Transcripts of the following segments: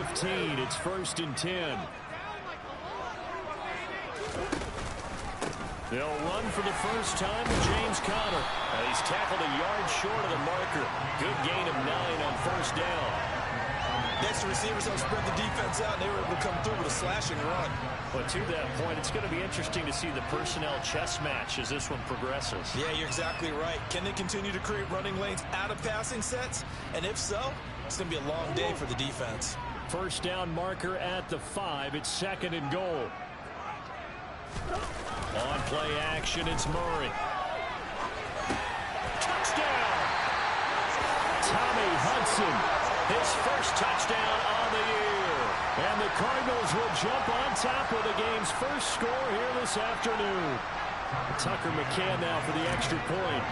15. It's 1st and 10. They'll run for the first time with James Conner. And he's tackled a yard short of the marker. Good gain of 9 on 1st down. Next, receivers help spread the defense out, and they were able to come through with a slashing run. But to that point, it's going to be interesting to see the personnel chess match as this one progresses. Yeah, you're exactly right. Can they continue to create running lanes out of passing sets? And if so, it's going to be a long day for the defense. 1st down marker at the 5. It's 2nd and goal. On play action, it's Murray. Touchdown! Tommy Hudson, his first touchdown on the year. And the Cardinals will jump on top with the game's first score here this afternoon. Tucker McCann now for the extra point.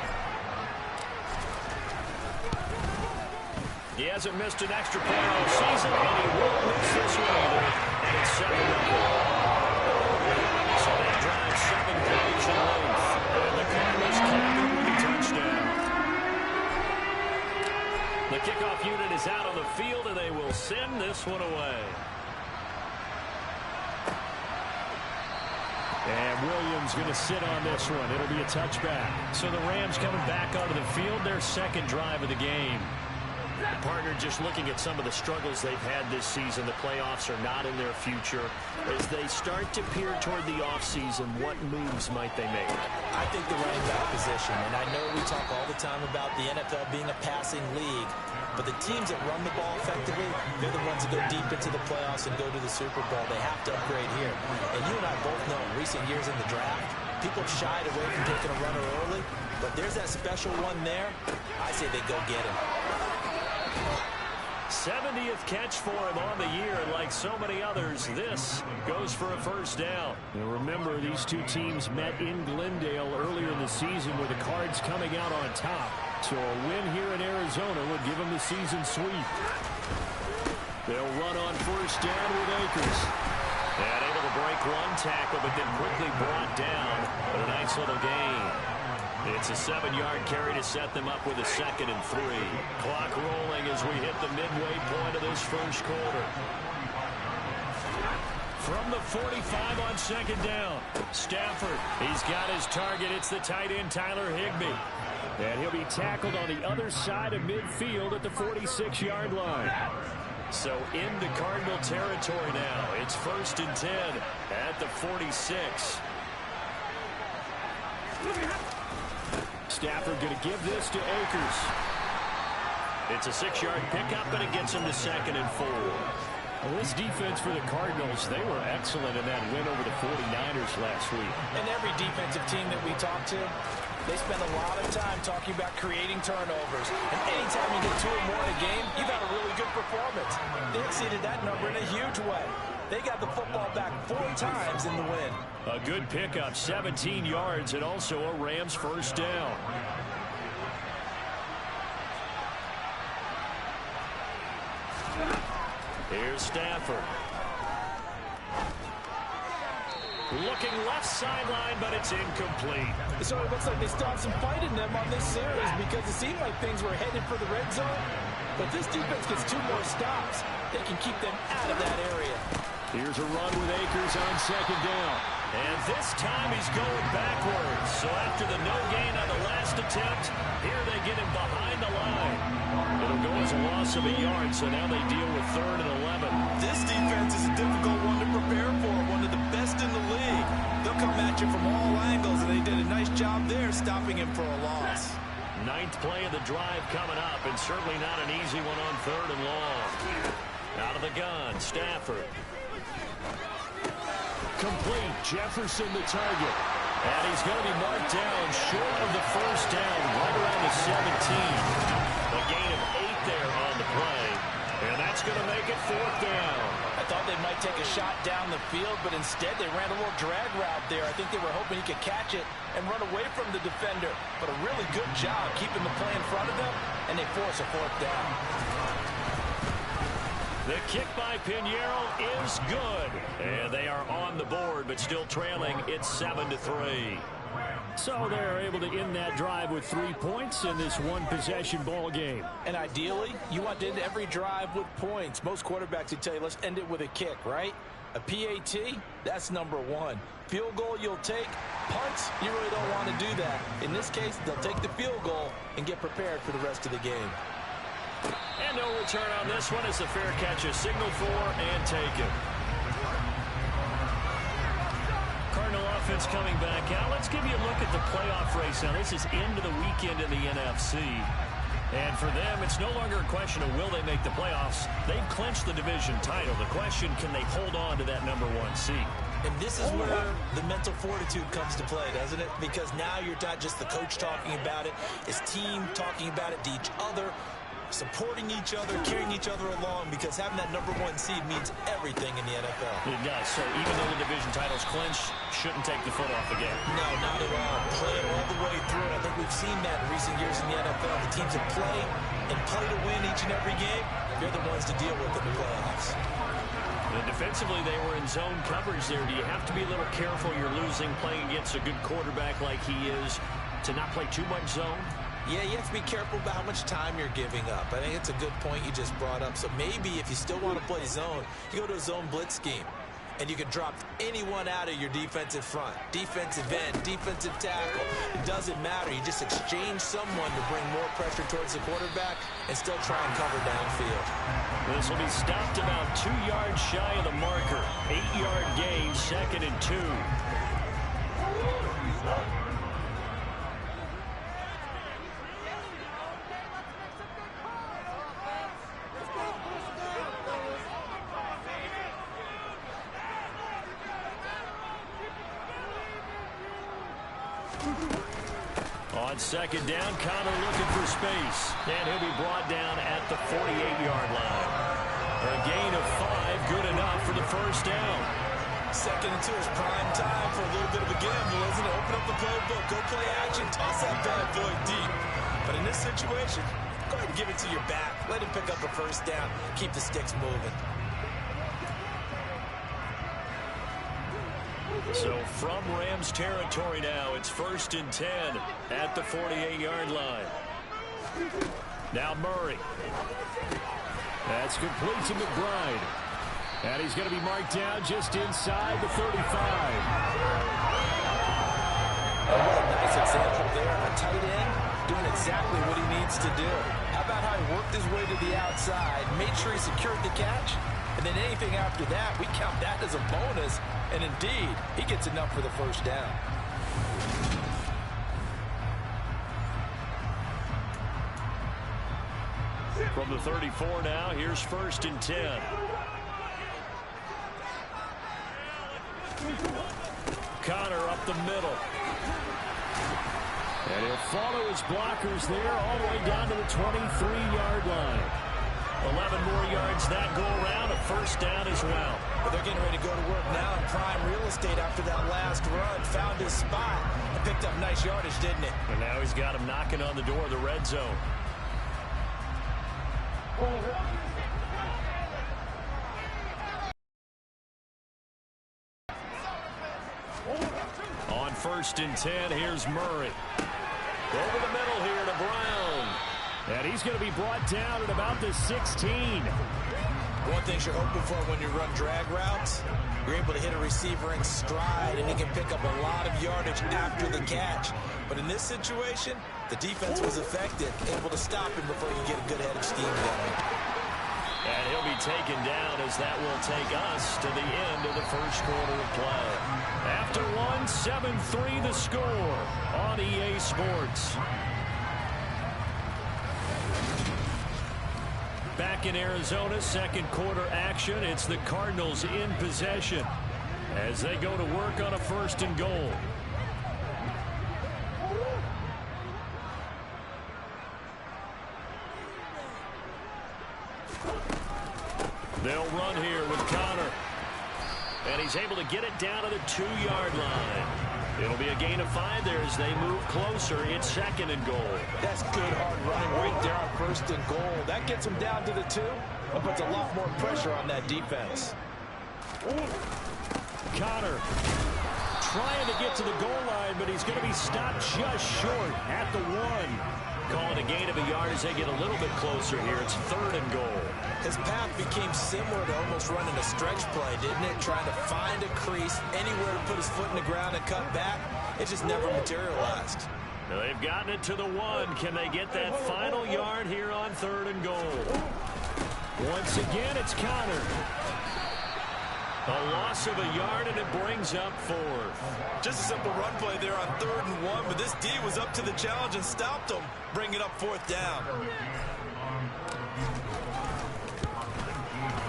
He hasn't missed an extra point all season, and he won't miss this one either. And it's 7-0. So they drive 7 plays in length. And the Cardinals counter with a touchdown. The kickoff unit is out on the field, and they will send this one away. And Williams going to sit on this one. It'll be a touchback. So the Rams coming back onto the field, their 2nd drive of the game. Partner, just looking at some of the struggles they've had this season, the playoffs are not in their future. As they start to peer toward the offseason, what moves might they make? I think the running back position, and I know we talk all the time about the NFL being a passing league, but the teams that run the ball effectively, they're the ones that go deep into the playoffs and go to the Super Bowl. They have to upgrade here. And you and I both know in recent years in the draft, people shied away from taking a runner early, but there's that special one there. I say they go get him. 70th catch for him on the year, and like so many others, this goes for a 1st down. And remember, these two teams met in Glendale earlier in the season with the Cards coming out on top. So a win here in Arizona would give them the season sweep. They'll run on 1st down with Akers. And able to break one tackle, but then quickly brought down. But a nice little gain. It's a 7-yard carry to set them up with a 2nd and 3. Clock rolling as we hit the midway point of this first quarter. From the 45 on 2nd down, Stafford, he's got his target. It's the tight end, Tyler Higbee. And he'll be tackled on the other side of midfield at the 46-yard line. So into Cardinal territory now. It's 1st and 10 at the 46. Stafford going to give this to Akers. It's a 6-yard pickup, but it gets him to 2nd and 4. Well, this defense for the Cardinals, they were excellent in that win over the 49ers last week. And every defensive team that we talk to, they spend a lot of time talking about creating turnovers. And anytime you get 2 or more in a game, you've had a really good performance. They exceeded that number in a huge way. They got the football back 4 times in the win. A good pickup, 17 yards, and also a Rams 1st down. Here's Stafford. Looking left sideline, but it's incomplete. So it looks like they still have some fight in them on this series because it seemed like things were headed for the red zone. But this defense gets 2 more stops. They can keep them out of that area. Here's a run with Akers on 2nd down. And this time he's going backwards. So after the no gain on the last attempt, here they get him behind the line. It'll go as a loss of a yard, so now they deal with 3rd and 11. This defense is a difficult one to prepare for, one of the best in the league. They'll come at you from all angles, and they did a nice job there stopping him for a loss. 9th play of the drive coming up, and certainly not an easy one on 3rd and long. Out of the gun, Stafford. Complete, Jefferson the target. And he's going to be marked down short of the 1st down, right around the 17. A gain of 8 there on the play. And that's going to make it 4th down. I thought they might take a shot down the field, but instead they ran a little drag route there. I think they were hoping he could catch it and run away from the defender. But a really good job keeping the play in front of them, and they force a 4th down. The kick by Pinheiro is good. And they are on the board, but still trailing. It's 7-3. So they're able to end that drive with 3 points in this one-possession ball game. And ideally, you want to end every drive with points. Most quarterbacks would tell you, let's end it with a kick, right? A PAT, that's number one. Field goal you'll take. Punts, you really don't want to do that. In this case, they'll take the field goal and get prepared for the rest of the game. And no return on this one as the fair catch is signaled for and taken. Cardinal offense coming back out. Let's give you a look at the playoff race. Now, this is into the weekend in the NFC. And for them, it's no longer a question of will they make the playoffs. They've clinched the division title. The question, can they hold on to that #1 seed? And this is where the mental fortitude comes to play, doesn't it? Because now you're not just the coach talking about it. It's team talking about it to each other, supporting each other, carrying each other along, because having that #1 seed means everything in the NFL. It does. So even though the division title's clinched, shouldn't take the foot off the gas. No, not at all. Play it all the way through. I think we've seen that in recent years in the NFL. The teams that play and play to win each and every game, they're the ones to deal with in the playoffs. And defensively, they were in zone coverage there. Do you have to be a little careful? You're losing, playing against a good quarterback like he is, to not play too much zone? Yeah, you have to be careful about how much time you're giving up. I think it's a good point you just brought up. So maybe if you still want to play zone, you go to a zone blitz scheme. And you can drop anyone out of your defensive front. Defensive end, defensive tackle. It doesn't matter. You just exchange someone to bring more pressure towards the quarterback and still try and cover downfield. This will be stopped about 2 yards shy of the marker. 8-yard gain, 2nd and 2. On 2nd down, Connor looking for space. And he'll be brought down at the 48-yard line. A gain of 5, good enough for the 1st down. 2nd and 2 is prime time for a little bit of a gamble, isn't it? Open up the playbook, go play action, toss that bad boy deep. But in this situation, go ahead and give it to your back. Let him pick up a 1st down, keep the sticks moving. So from Rams territory now, it's 1st and 10 at the 48-yard line. Now Murray. That's complete to McBride. And he's going to be marked down just inside the 35. Oh, what a nice example there. A tight end doing exactly what he needs to do. How about how he worked his way to the outside, made sure he secured the catch, and then anything after that, we count that as a bonus. And indeed, he gets enough for the 1st down. From the 34 now, here's 1st and 10. Connor up the middle. And he'll follow his blockers there all the way down to the 23-yard line. 11 more yards that go around, a 1st down as well. But they're getting ready to go to work now in prime real estate after that last run. Found his spot and picked up nice yardage, didn't it? And now he's got him knocking on the door of the red zone. On 1st and 10, here's Murray. Over the middle here to Brown. And he's going to be brought down at about the 16. One thing you're hoping for when you run drag routes, you're able to hit a receiver in stride, and he can pick up a lot of yardage after the catch. But in this situation, the defense was effective, able to stop him before you get a good head of steam going. And he'll be taken down as that will take us to the end of the 1st quarter of play. After one, 7-3 the score on EA Sports. Back in Arizona, 2nd quarter action. It's the Cardinals in possession as they go to work on a 1st and goal. They'll run here with Connor. And he's able to get it down to the 2-yard line. It'll be a gain of 5 there as they move closer. It's 2nd and goal. That's good hard running right there on 1st and goal. That gets him down to the 2 and puts a lot more pressure on that defense. Connor trying to get to the goal line, but he's going to be stopped just short at the 1. Calling a gain of a yard as they get a little bit closer here. It's 3rd and goal. His path became similar to almost running a stretch play, didn't it? Trying to find a crease, anywhere to put his foot in the ground and cut back. It just never materialized. They've gotten it to the 1. Can they get that final yard here on 3rd and goal? Once again, it's countered. A loss of a yard, and it brings up 4th. Just a simple run play there on 3rd and 1, but this D was up to the challenge and stopped him, bringing up 4th down.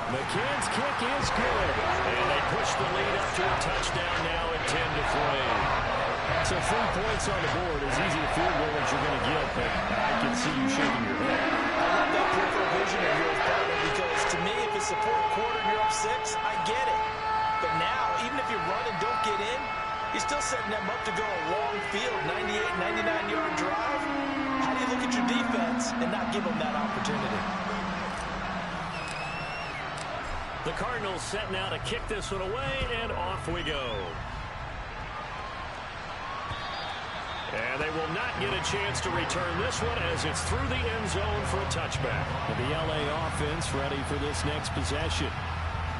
McCann's kick is good, and they push the lead up to a touchdown now at 10-3. So 3 points on the board, as easy a field goal as you're going to get, but I can see you shaking your head. I love that peripheral vision of yours, partner, because to me, if it's the 4th quarter and you're up 6, I get it. But now, even if you run and don't get in, you're still setting them up to go a long field, 98, 99-yard drive. How do you look at your defense and not give them that opportunity? The Cardinals setting out to kick this one away, and off we go. And they will not get a chance to return this one as it's through the end zone for a touchback. The LA offense ready for this next possession.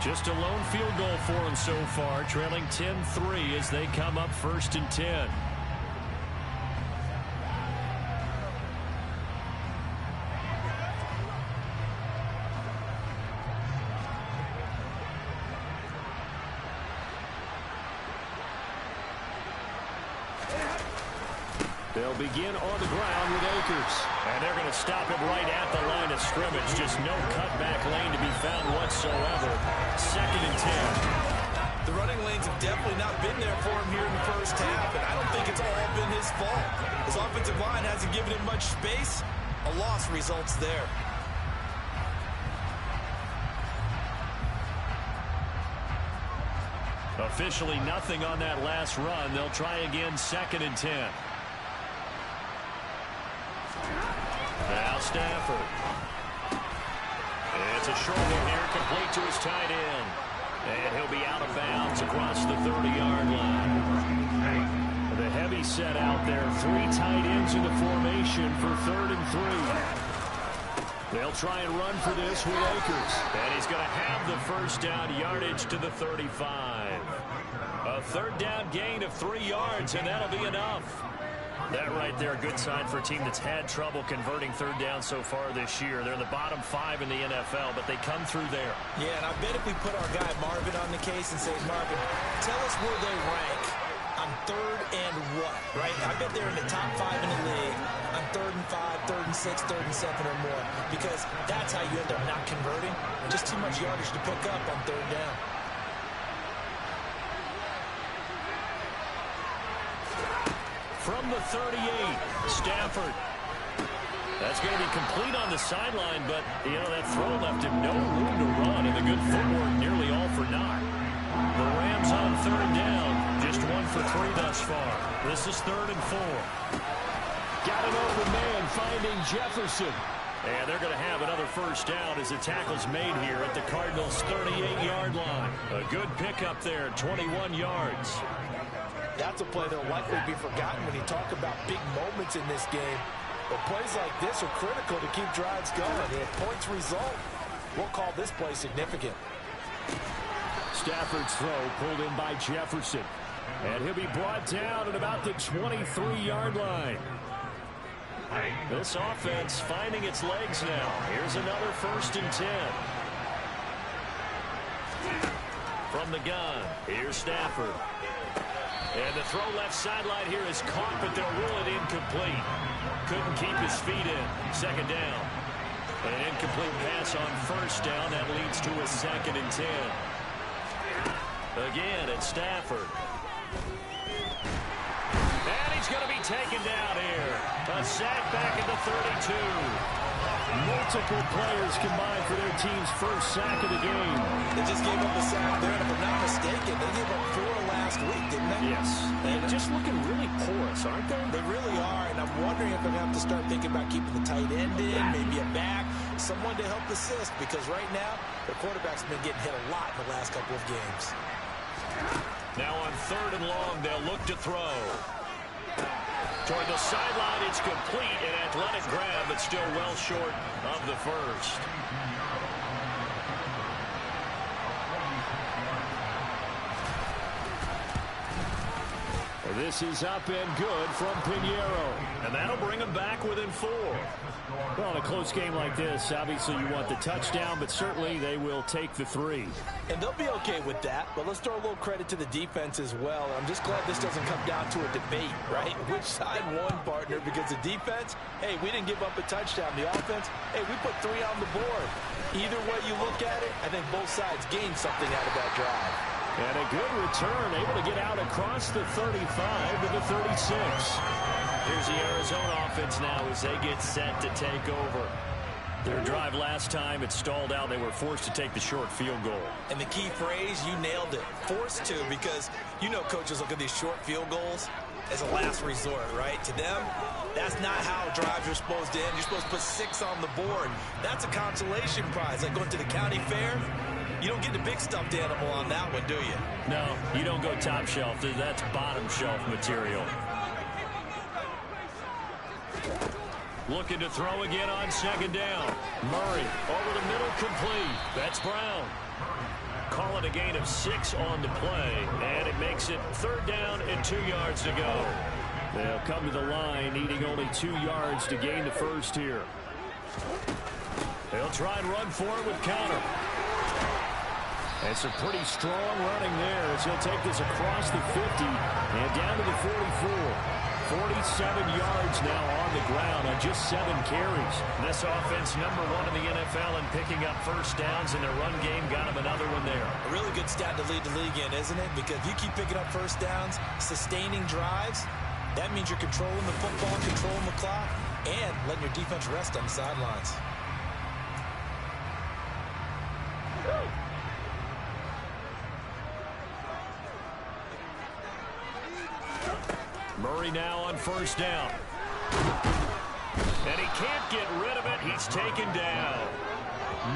Just a lone field goal for them so far, trailing 10-3 as they come up 1st and 10. They'll begin on the ground with Akers. And they're going to stop it right at the line of scrimmage. Just no cutback lane to be found whatsoever. 2nd and 10. The running lanes have definitely not been there for him here in the first half, and I don't think it's all been his fault. His offensive line hasn't given him much space. A loss results there. Officially nothing on that last run. They'll try again 2nd and 10. Now Stafford. It's a short one here, complete to his tight end. And he'll be out of bounds across the 30-yard line. The heavy set out there. 3 tight ends in the formation for 3rd and 3. They'll try and run for this with Akers. And he's going to have the first down yardage to the 35. A 3rd down gain of 3 yards, and that'll be enough. That right there, a good sign for a team that's had trouble converting 3rd down so far this year. They're in the bottom 5 in the NFL, but they come through there. Yeah, and I bet if we put our guy Marvin on the case and say, Marvin, tell us where they rank on 3rd and what, right? I bet they're in the top 5 in the league on 3rd and 5, 3rd and 6, 3rd and 7 or more, because that's how you end up not converting. Just too much yardage to pick up on 3rd down. From the 38, Stafford. That's going to be complete on the sideline, but, you know, that throw left him no room to run, and the good footwork nearly all for naught. The Rams on 3rd down, just 1 for 3 thus far. This is 3rd and 4. Got an open man, finding Jefferson. And they're going to have another first down as the tackle's made here at the Cardinals' 38-yard line. A good pickup there, 21 yards. That's a play that'll likely be forgotten when you talk about big moments in this game. But plays like this are critical to keep drives going. If points result, we'll call this play significant. Stafford's throw pulled in by Jefferson. And he'll be brought down at about the 23-yard line. This offense finding its legs now. Here's another 1st and 10. From the gun, here's Stafford. And the throw left sideline here is caught, but they'll rule it incomplete. Couldn't keep his feet in. 2nd down. An incomplete pass on 1st down. That leads to a 2nd and 10. Again, it's Stafford. And he's going to be taken down here. A sack back at the 32. Multiple players combined for their team's first sack of the game. They just gave up a sack there, and if I'm not mistaken, they gave up 4 last week, didn't they? Yes. And just looking really porous, aren't they? They really are, and I'm wondering if I'm going to have to start thinking about keeping the tight end in, maybe a back, someone to help assist, because right now, the quarterback's been getting hit a lot in the last couple of games. Now on 3rd and long, they'll look to throw. Toward the sideline, it's complete. An athletic grab, but still well short of the first. This is up and good from Pinheiro. And that'll bring them back within 4. Well, in a close game like this, obviously you want the touchdown, but certainly they will take the 3. And they'll be okay with that, but let's throw a little credit to the defense as well. I'm just glad this doesn't come down to a debate, right? Which side won, partner? Because the defense, hey, we didn't give up a touchdown. The offense, hey, we put 3 on the board. Either way you look at it, I think both sides gained something out of that drive. And a good return, able to get out across the 35 to the 36. Here's the Arizona offense now as they get set to take over. Their drive last time, it stalled out. They were forced to take the short field goal. And the key phrase, you nailed it. Forced to, because you know coaches look at these short field goals as a last resort, right? To them, that's not how drives are supposed to end. You're supposed to put 6 on the board. That's a consolation prize. Like going to the county fair, you don't get the big stuffed animal on that one, do you? No, you don't go top shelf. That's bottom shelf material. Looking to throw again on 2nd down. Murray over the middle, complete. That's Brown. Call it a gain of 6 on the play, and it makes it 3rd down and 2 yards to go. They'll come to the line, needing only 2 yards to gain the first here. They'll try and run for it with counter. And some pretty strong running there as he'll take this across the 50 and down to the 44. 47 yards now on the ground on just 7 carries. This offense #1 in the NFL in picking up first downs, and their run game got him another one there. A really good stat to lead the league in, isn't it? Because if you keep picking up first downs, sustaining drives, that means you're controlling the football, controlling the clock, and letting your defense rest on the sidelines. Murray now on 1st down. And he can't get rid of it. He's taken down.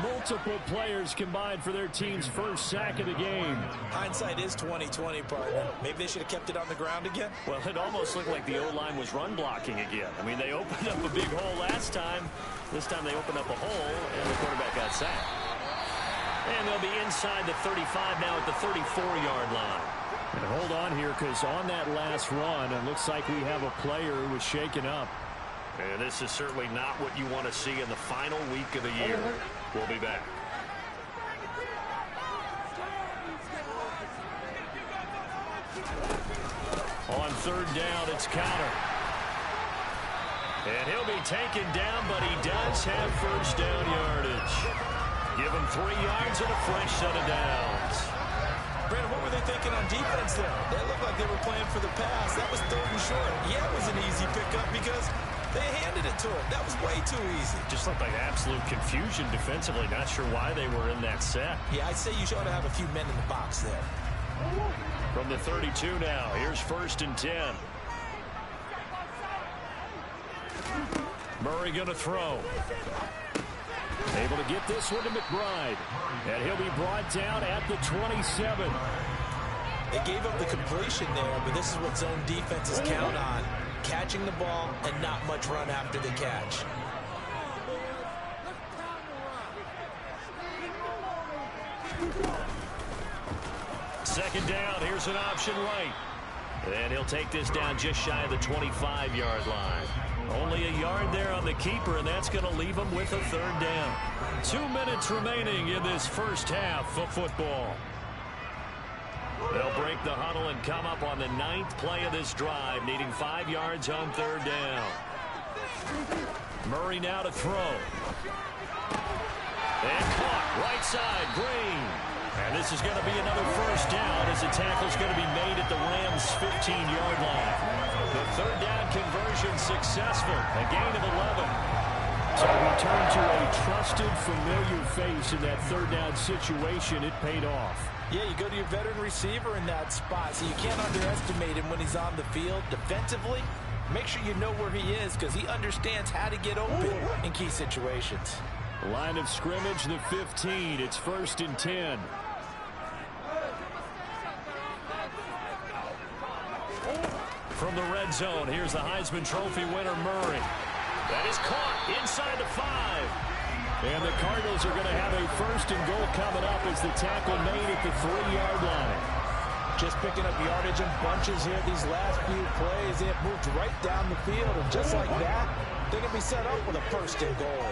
Multiple players combined for their team's first sack of the game. Hindsight is 20/20, partner. Maybe they should have kept it on the ground again. Well, it almost looked like the O-line was run blocking again. I mean, they opened up a big hole last time. This time they opened up a hole, and the quarterback got sacked. And they'll be inside the 35 now at the 34-yard line. And hold on here, because on that last run, it looks like we have a player who was shaken up. And this is certainly not what you want to see in the final week of the year. We'll be back. On 3rd down, it's counter. And he'll be taken down, but he does have first down yardage. Give him 3 yards and a fresh set of downs. Brandon, what were they thinking on defense there? They looked like they were playing for the pass. That was 3rd and short. Yeah, it was an easy pickup because they handed it to him. That was way too easy. Just looked like absolute confusion defensively. Not sure why they were in that set. Yeah, I'd say you ought to have a few men in the box there. From the 32 now, here's 1st and 10. Murray going to throw. Able to get this one to McBride. And he'll be brought down at the 27. They gave up the completion there, but this is what zone defenses count on. Catching the ball and not much run after the catch. Second down, here's an option right. And he'll take this down just shy of the 25-yard line. Only a yard there on the keeper, and that's going to leave him with a 3rd down. 2 minutes remaining in this first half of football. They'll break the huddle and come up on the 9th play of this drive, needing 5 yards on 3rd down. Murray now to throw. And caught, right side, Green. And this is going to be another first down as the tackle's going to be made at the Rams' 15-yard line. The 3rd down conversion successful, a gain of 11. So we turn to a trusted, familiar face in that 3rd down situation. It paid off. Yeah, you go to your veteran receiver in that spot, so you can't underestimate him when he's on the field. Defensively, make sure you know where he is because he understands how to get open in key situations. Line of scrimmage, the 15. It's 1st and 10. From the red zone, here's the Heisman Trophy winner, Murray. That is caught inside the 5. And the Cardinals are going to have a first and goal coming up as the tackle made at the 3-yard line. Just picking up yardage in bunches here these last few plays. They have moved right down the field, and just like that, they're going to be set up with a first and goal.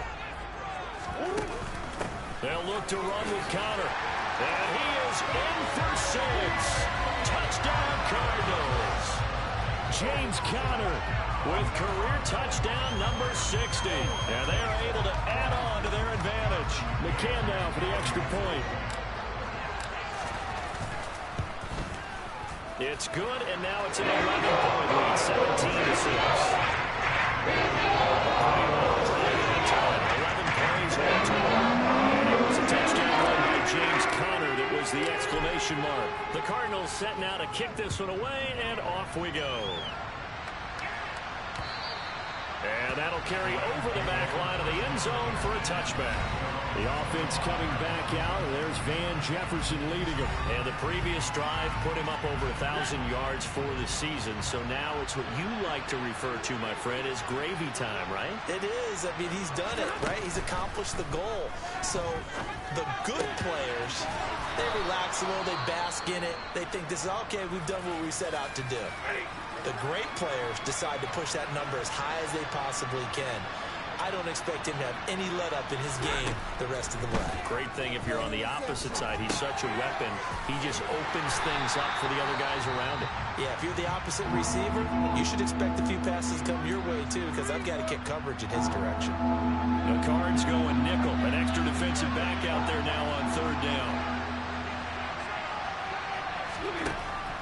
They'll look to run with Conner. And he is in for 6. Touchdown, Cardinals. James Conner with career touchdown number 60. And they are able to add on to their advantage. McCann now for the extra point. It's good, and now it's an 11-point lead, 17-6. 11 plays all total. And it was a touchdown run by James Conner that was the exclamation mark. The Cardinals set now to kick this one away, and off we go. And that'll carry over the back line of the end zone for a touchback. The offense coming back out, and there's Van Jefferson leading them. And the previous drive put him up over 1,000 yards for the season. So now it's what you like to refer to, my friend, as gravy time, right? It is. I mean, he's done it, right? He's accomplished the goal. So the good players, they relax a little, they bask in it. They think this is, okay, we've done what we set out to do. The great players decide to push that number as high as they possibly can. I don't expect him to have any let-up in his game the rest of the way. Great thing if you're on the opposite side. He's such a weapon. He just opens things up for the other guys around him. Yeah, if you're the opposite receiver, you should expect a few passes come your way, too, because I've got to get coverage in his direction. The Cards going nickel. An extra defensive back out there now on 3rd down.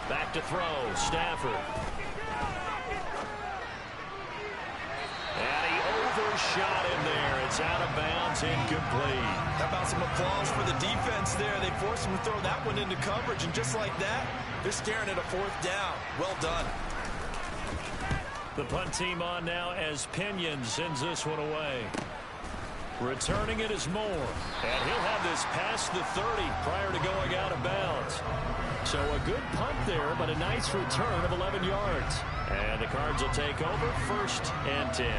Back to throw. Stafford. And he overshot him there. It's out of bounds, incomplete. How about some applause for the defense there? They forced him to throw that one into coverage, and just like that, they're staring at a 4th down. Well done. The punt team on now as Pinion sends this one away. Returning it is Moore. And he'll have this past the 30 prior to going out of bounds. So a good punt there, but a nice return of 11 yards. And the Cards will take over 1st and 10.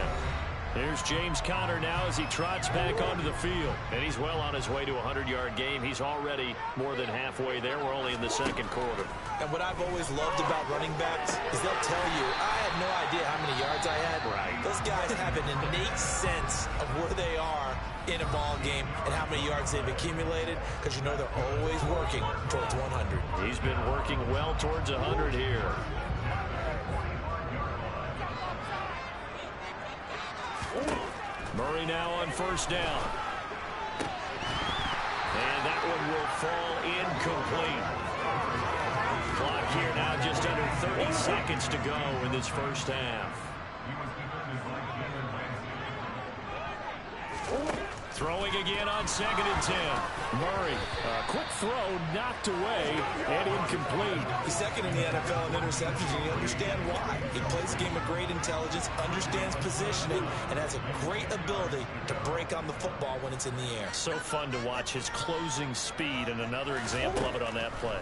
Here's James Conner now as he trots back onto the field. And he's well on his way to a 100-yard game. He's already more than halfway there. We're only in the 2nd quarter. And what I've always loved about running backs is they'll tell you, I had no idea how many yards I had. Right. Those guys have an innate sense of where they are in a ball game and how many yards they've accumulated, because you know they're always working towards 100. He's been working well towards 100 here. Murray now on 1st down. And that one will fall incomplete. Clock here now just under 30 seconds to go in this 1st half. Throwing again on 2nd and 10. Murray, quick throw, knocked away, and incomplete. He's 2nd in the NFL in interceptions, and you understand why. He plays a game of great intelligence, understands positioning, and has a great ability to break on the football when it's in the air. So fun to watch his closing speed, and another example of it on that play.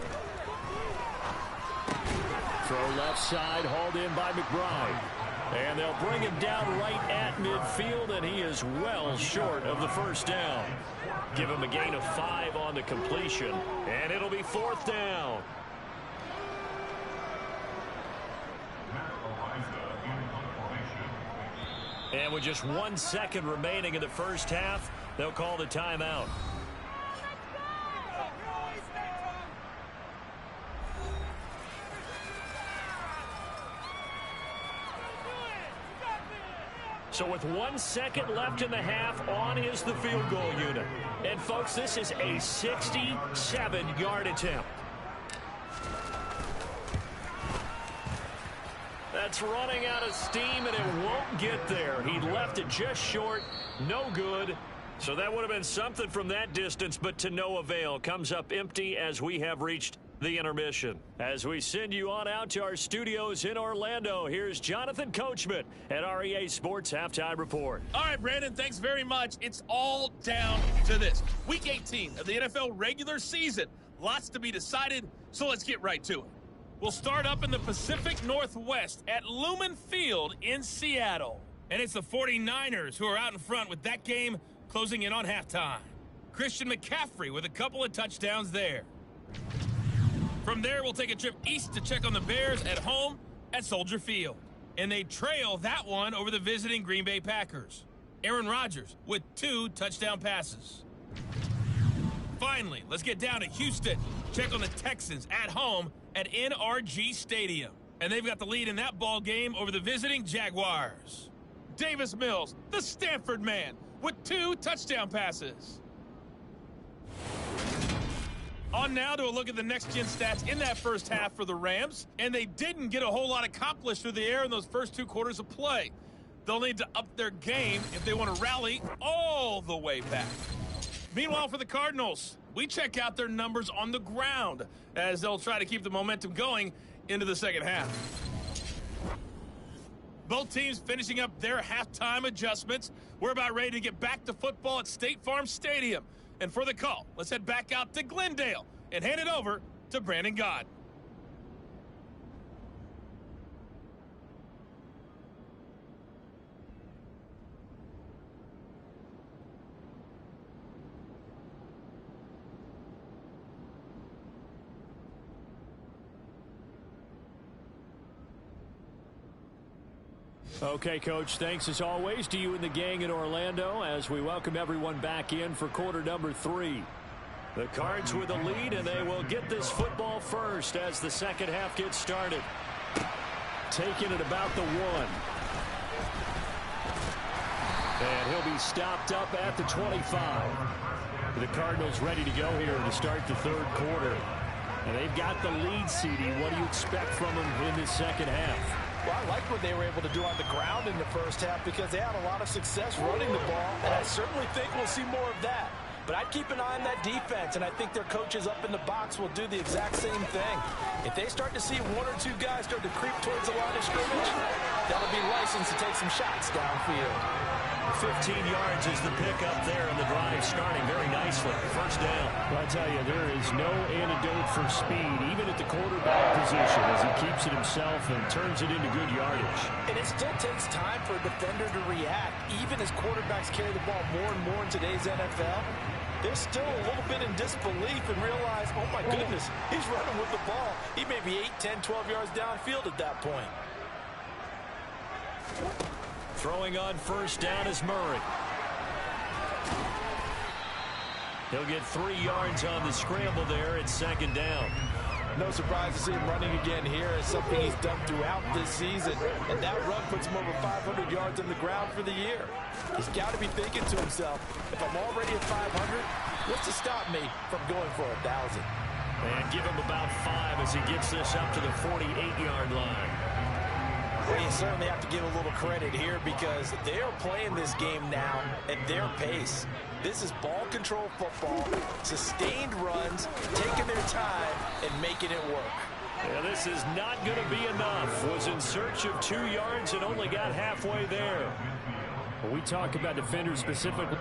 Throw left side, hauled in by McBride. And they'll bring him down right at midfield, and he is well short of the 1st down. Give him a gain of 5 on the completion, and it'll be 4th down. And with just 1 second remaining in the 1st half, they'll call the timeout. So with 1 second left in the half, on is the field goal unit. And folks, this is a 67-yard attempt. That's running out of steam, and it won't get there. He left it just short, no good. So that would have been something from that distance, but to no avail. Comes up empty as we have reached the intermission. As we send you on out to our studios in Orlando, here's Jonathan Coachman at REA Sports Halftime Report. All right, Brandon, thanks very much. It's all down to this. Week 18 of the NFL regular season. Lots to be decided, so let's get right to it. will start up in the Pacific Northwest at Lumen Field in Seattle. And it's the 49ers who are out in front with that game closing in on halftime. Christian McCaffrey with a couple of touchdowns there. From there, we'll take a trip east to check on the Bears at home at Soldier Field. And they trail that one over the visiting Green Bay Packers. Aaron Rodgers with 2 touchdown passes. Finally, let's get down to Houston. Check on the Texans at home at NRG Stadium. And they've got the lead in that ball game over the visiting Jaguars. Davis Mills, the Stanford man, with 2 touchdown passes. On now to a look at the next-gen stats in that first half for the Rams. And they didn't get a whole lot accomplished through the air in those first 2 quarters of play. They'll need to up their game if they want to rally all the way back. Meanwhile, for the Cardinals, we check out their numbers on the ground as they'll try to keep the momentum going into the second half. Both teams finishing up their halftime adjustments. We're about ready to get back to football at State Farm Stadium. And for the call, let's head back out to Glendale and hand it over to Brandon Gott. Okay, Coach, thanks as always to you and the gang in Orlando as we welcome everyone back in for quarter number 3. The Cards with a lead, and they will get this football first as the second half gets started. Taking it about the 1. And he'll be stopped up at the 25. The Cardinals ready to go here to start the third quarter. And they've got the lead, CD. What do you expect from them in this second half? Well, I like what they were able to do on the ground in the first half because they had a lot of success running the ball, and I certainly think we'll see more of that. But I'd keep an eye on that defense, and I think their coaches up in the box will do the exact same thing. If they start to see 1 or 2 guys start to creep towards the line of scrimmage, that'll be licensed to take some shots downfield. 15 yards is the pickup there, and the drive starting very nicely. First down. Well, I tell you, there is no antidote for speed, even at the quarterback position, as he keeps it himself and turns it into good yardage. And it still takes time for a defender to react, even as quarterbacks carry the ball more and more in today's NFL. They're still a little bit in disbelief and realize, oh my goodness, he's running with the ball. He may be 8, 10, 12 yards downfield at that point. Throwing on first down is Murray. He'll get 3 yards on the scramble there at second down. No surprise to see him running again here. It's something he's done throughout this season. And that run puts him over 500 yards on the ground for the year. He's got to be thinking to himself, if I'm already at 500, what's to stop me from going for 1,000? And give him about 5 as he gets this up to the 48-yard line. Well, you certainly have to give a little credit here because they are playing this game now at their pace. This is ball control football, sustained runs, taking their time, and making it work. Yeah, this is not going to be enough. Was in search of 2 yards and only got halfway there. When we talk about defenders specifically,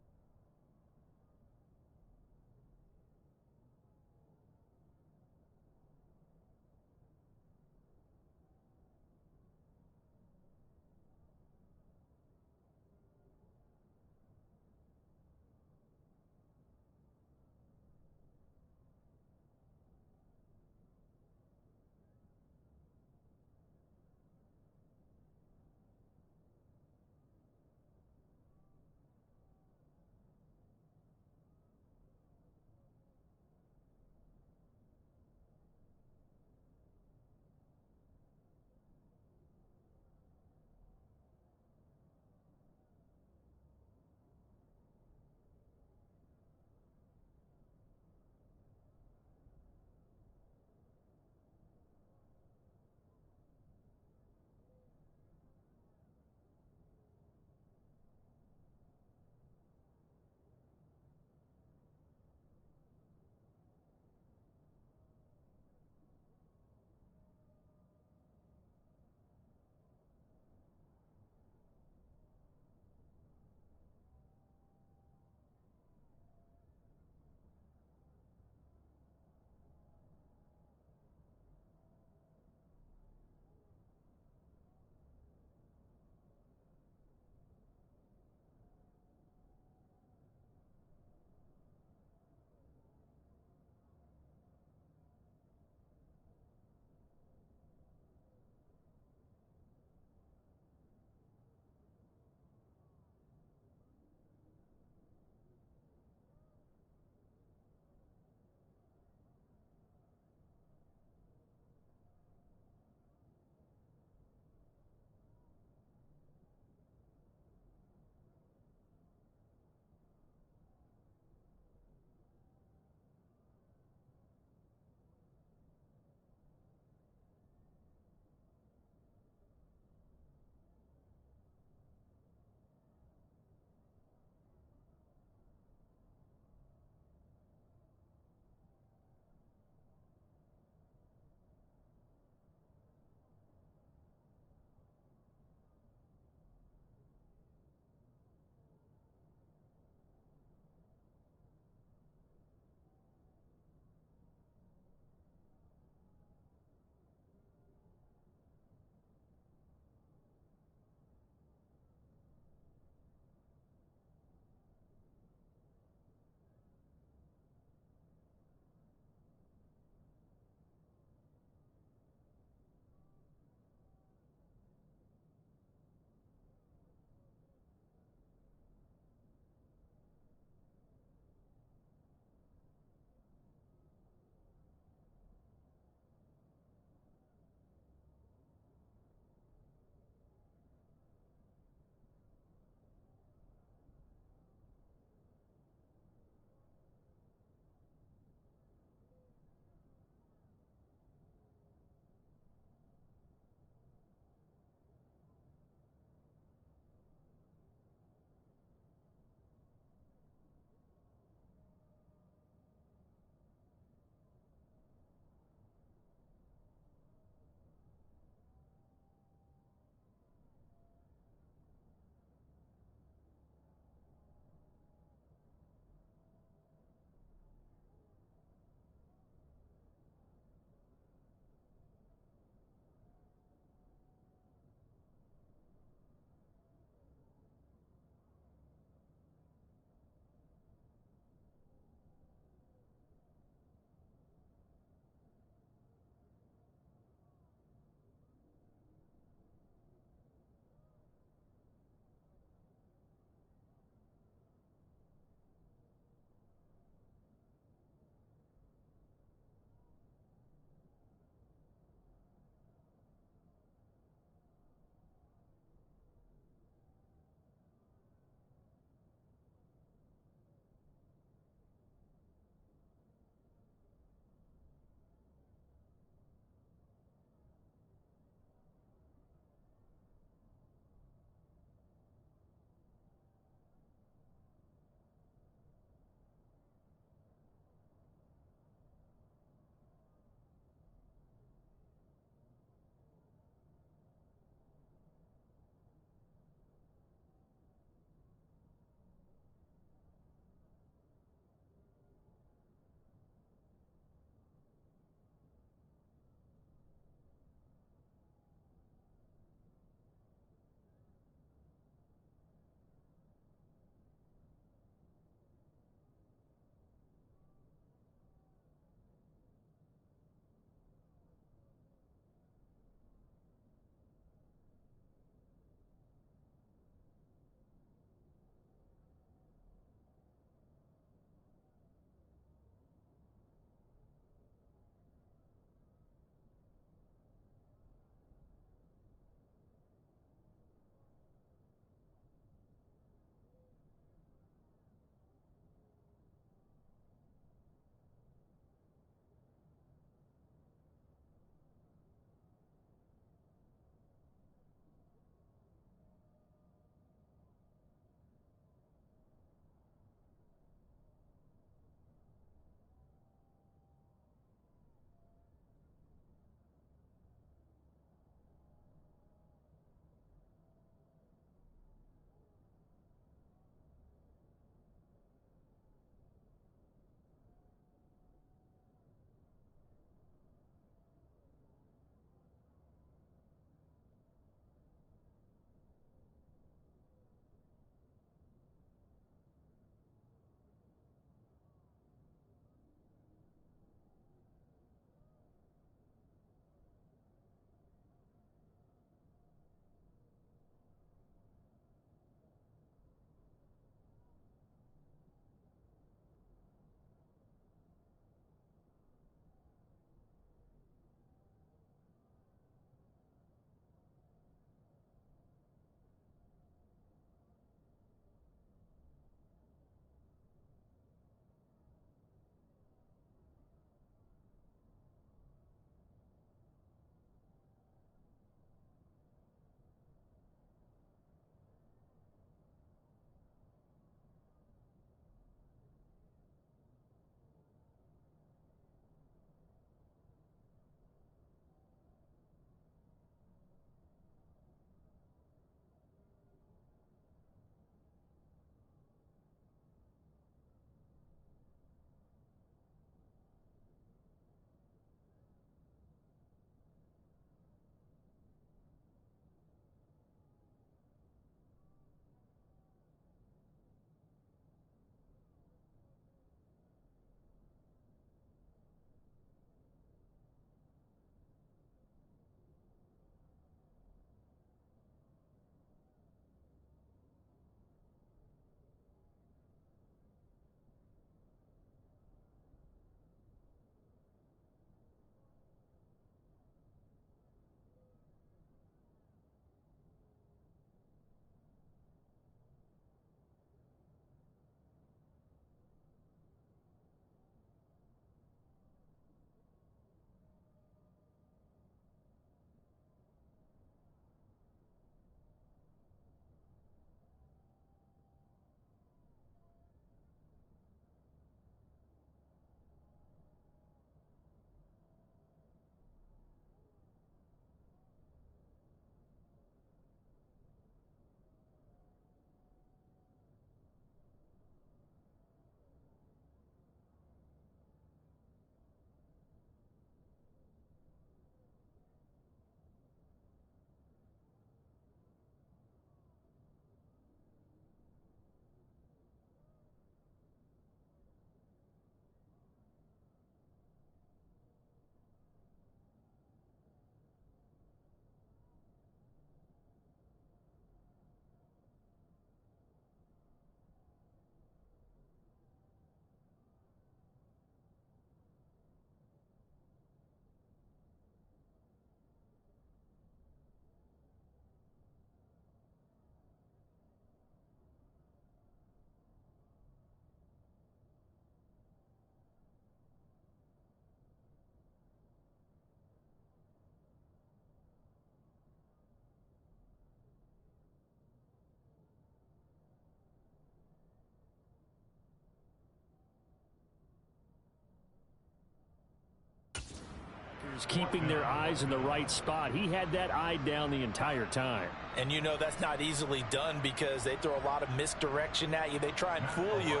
is keeping their eyes in the right spot. He had that eye down the entire time. And you know that's not easily done because they throw a lot of misdirection at you. They try and fool you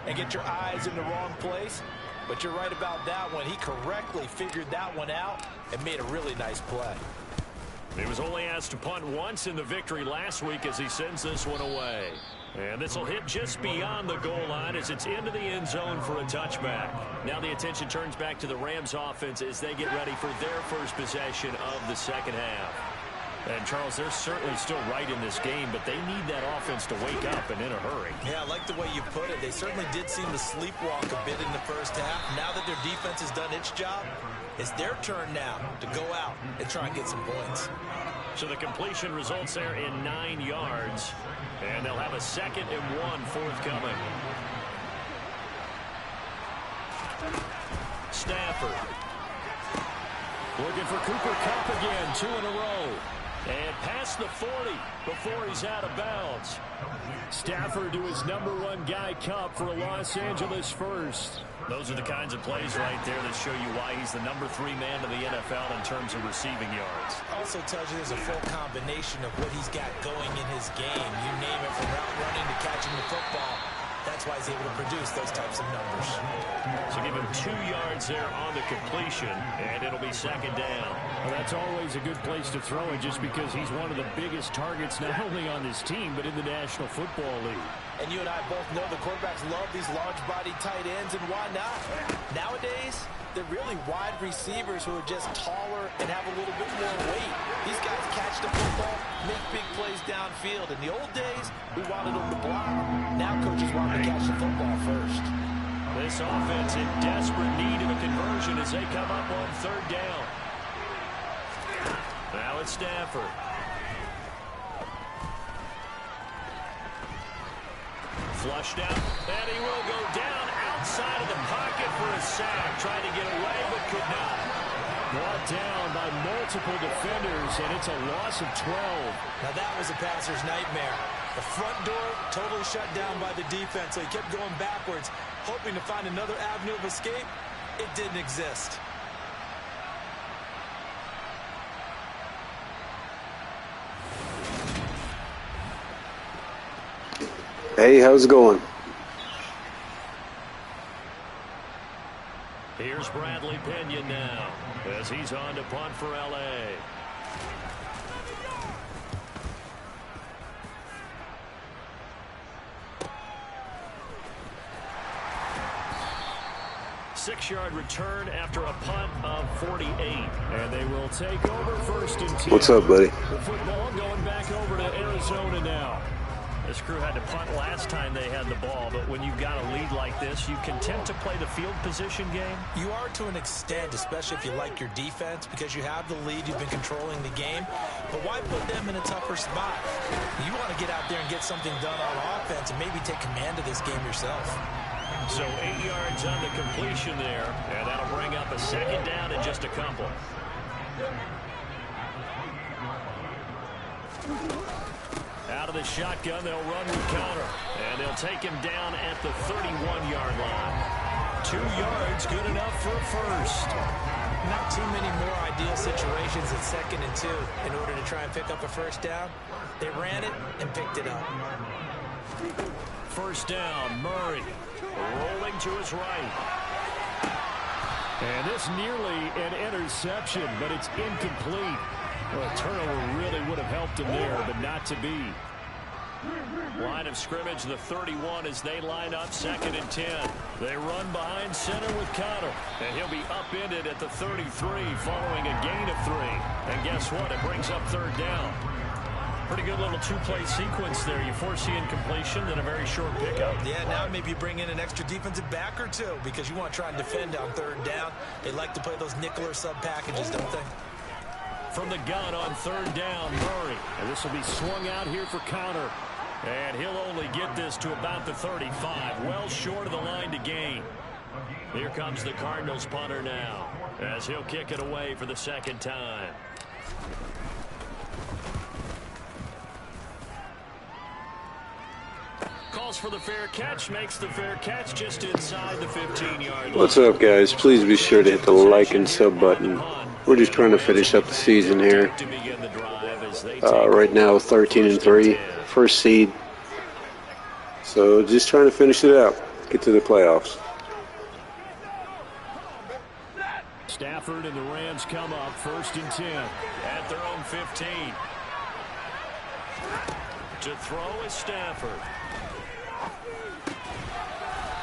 and get your eyes in the wrong place. But you're right about that one. He correctly figured that one out and made a really nice play. He was only asked to punt once in the victory last week as he sends this one away. And this will hit just beyond the goal line as it's into the end zone for a touchback. Now the attention turns back to the Rams offense as they get ready for their first possession of the second half. And, Charles, they're certainly still right in this game, but they need that offense to wake up and in a hurry. Yeah, I like the way you put it. They certainly did seem to sleepwalk a bit in the first half. Now that their defense has done its job, it's their turn now to go out and try and get some points. So the completion results there in 9 yards, and they'll have a 2nd and 1 forthcoming. Stafford. Looking for Cooper Kupp again, 2 in a row. And past the 40 before he's out of bounds. Stafford to his #1 guy, Kupp, for a Los Angeles first. Those are the kinds of plays right there that show you why he's the #3 man to the NFL in terms of receiving yards. Also tells you there's a full combination of what he's got going in his game. You name it, from route running to catching the football. That's why he's able to produce those types of numbers. So give him 2 yards there on the completion, and it'll be 2nd down. Well, that's always a good place to throw it just because he's one of the biggest targets not only on this team but in the National Football League. And you and I both know the quarterbacks love these large-body tight ends, and why not? Nowadays, they're really wide receivers who are just taller and have a little bit more weight. These guys catch the football, make big plays downfield. In the old days, we wanted them to block. Now coaches want them to catch the football first. This offense in desperate need of a conversion as they come up on 3rd down. Now it's Stafford. Flushed out, and he will go down outside of the pocket for a sack. Trying to get away, but could not. Brought down by multiple defenders, and it's a loss of 12. Now that was a passer's nightmare. The front door totally shut down by the defense, so he kept going backwards, hoping to find another avenue of escape. It didn't exist. Hey, how's it going? Here's Bradley Pinion now as he's on to punt for L.A. Six-yard return after a punt of 48. And they will take over 1st and 10. What's up, buddy? The football going back over to Arizona now. This crew had to punt last time they had the ball, but when you've got a lead like this, you content to play the field position game? You are to an extent, especially if you like your defense, because you have the lead, you've been controlling the game. But why put them in a tougher spot? You want to get out there and get something done on offense and maybe take command of this game yourself. So 8 yards on the completion there, and that'll bring up a 2nd down in just a couple. Out of the shotgun, they'll run with counter, and they'll take him down at the 31-yard line. 2 yards, good enough for a first. Not too many more ideal situations at 2nd and 2 in order to try and pick up a first down. They ran it and picked it up. First down, Murray rolling to his right. And this nearly an interception, but it's incomplete. Well, a turnover really would have helped him there, but not to be. Line of scrimmage, the 31 as they line up 2nd and 10. They run behind center with Connor, and he'll be upended at the 33 following a gain of 3. And guess what? It brings up 3rd down. Pretty good little 2-play sequence there. You force the incompletion, then a very short pickup. Yeah, now maybe you bring in an extra defensive back or 2 because you want to try and defend on 3rd down. They like to play those nickel or sub packages, don't they? From the gun on 3rd down, Murray. And this will be swung out here for Connor. And he'll only get this to about the 35, well short of the line to gain. Here comes the Cardinals punter now, as he'll kick it away for the 2nd time. calls for the fair catch, makes the fair catch just inside the 15-yard line. What's up, guys? Please be sure to hit the like and sub button. We're just trying to finish up the season here. Right now, 13-3, first seed. So just trying to finish it out, get to the playoffs. Stafford and the Rams come up 1st and 10 at their own 15. To throw is Stafford.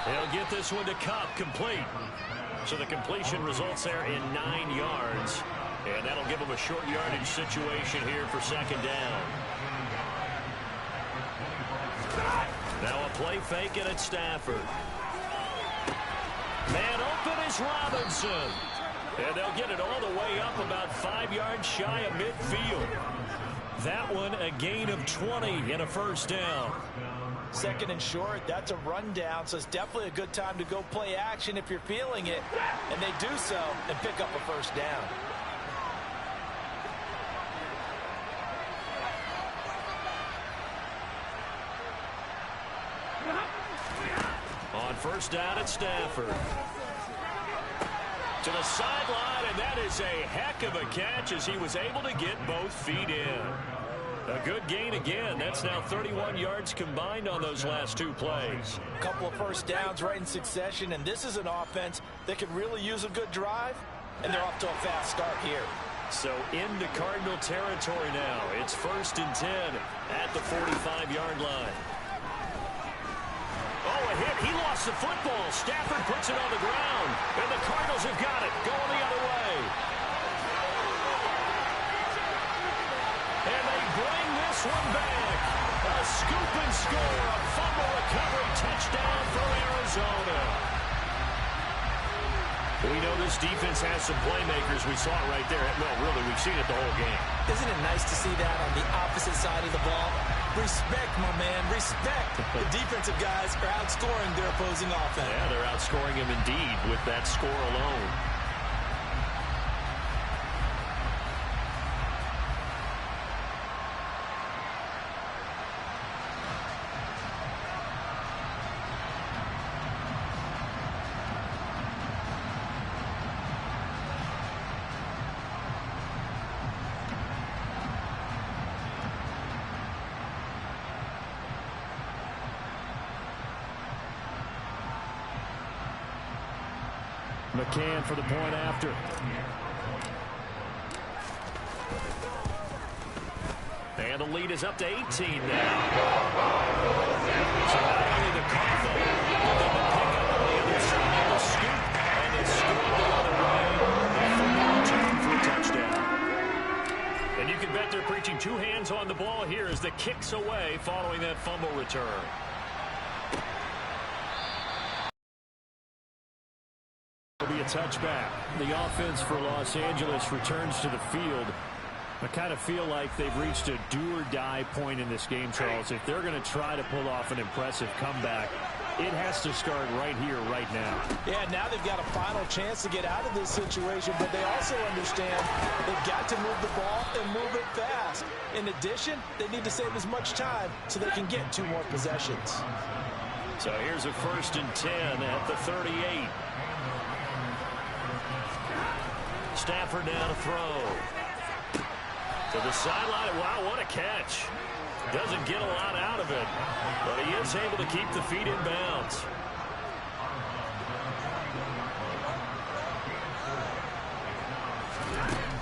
He'll get this one to Cup, complete. So the completion results there in 9 yards. And that'll give him a short yardage situation here for 2nd down. Now a play fake it at Stafford. Man open is Robinson. And they'll get it all the way up about 5 yards shy of midfield. That one a gain of 20 and a 1st down. 2nd and short, that's a rundown, so it's definitely a good time to go play action if you're feeling it. And they do so and pick up a 1st down. On 1st down at Stafford. To the sideline, and that is a heck of a catch as he was able to get both feet in. A good gain again. That's now 31 yards combined on those last 2 plays. A couple of 1st downs right in succession, and this is an offense that could really use a good drive, and they're off to a fast start here. So into Cardinal territory now. It's 1st and 10 at the 45-yard line. Oh, a hit. He lost the football. Stafford puts it on the ground. And the Cardinals have got it. Going the other way. And they bring this one back. A scoop and score. A fumble recovery touchdown for Arizona. We know this defense has some playmakers. We saw it right there. Well, really, we've seen it the whole game. Isn't it nice to see that on the opposite side of the ball? Respect, my man, respect. The defensive guys are outscoring their opposing offense. Yeah, they're outscoring him indeed with that score alone. McCann for the point after. And the lead is up to 18 now. So not only the combo, but then the pickup on the other side, the scoop, and it's scored the other way. And for a touchdown. And you can bet they're preaching 2 hands on the ball here as the kicks away following that fumble return. Will be a touchback. The offense for Los Angeles returns to the field. I kind of feel like they've reached a do-or-die point in this game, Charles. If they're going to try to pull off an impressive comeback, it has to start right here, right now. Yeah, now they've got a final chance to get out of this situation, but they also understand they've got to move the ball and move it fast. In addition, they need to save as much time so they can get 2 more possessions. So here's a 1st and 10 at the 38. Stafford now to throw. To the sideline. Wow, what a catch. Doesn't get a lot out of it, but he is able to keep the feet in bounds.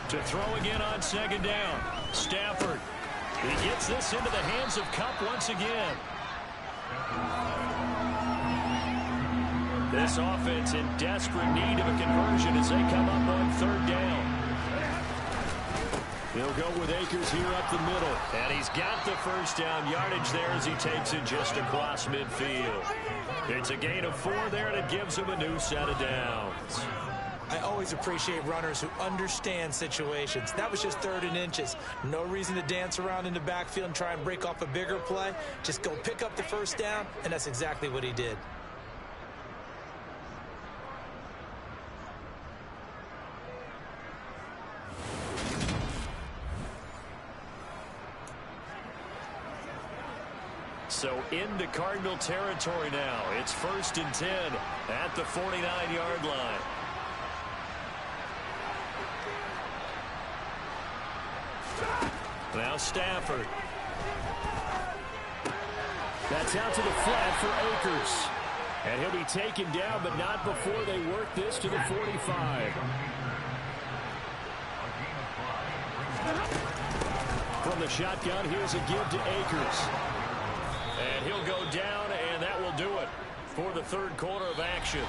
To throw again on 2nd down. Stafford. He gets this into the hands of Cup once again. This offense in desperate need of a conversion as they come up on 3rd down. He'll go with Akers here up the middle. And he's got the 1st down yardage there as he takes it just across midfield. It's a gain of 4 there, and it gives him a new set of downs. I always appreciate runners who understand situations. That was just 3rd and inches. No reason to dance around in the backfield and try and break off a bigger play. Just go pick up the 1st down, and that's exactly what he did. So into Cardinal territory now. It's 1st and 10 at the 49-yard line. Now Stafford. That's out to the flat for Akers. And he'll be taken down, but not before they work this to the 45. From the shotgun, here's a give to Akers. And he'll go down, and that will do it for the third quarter of action.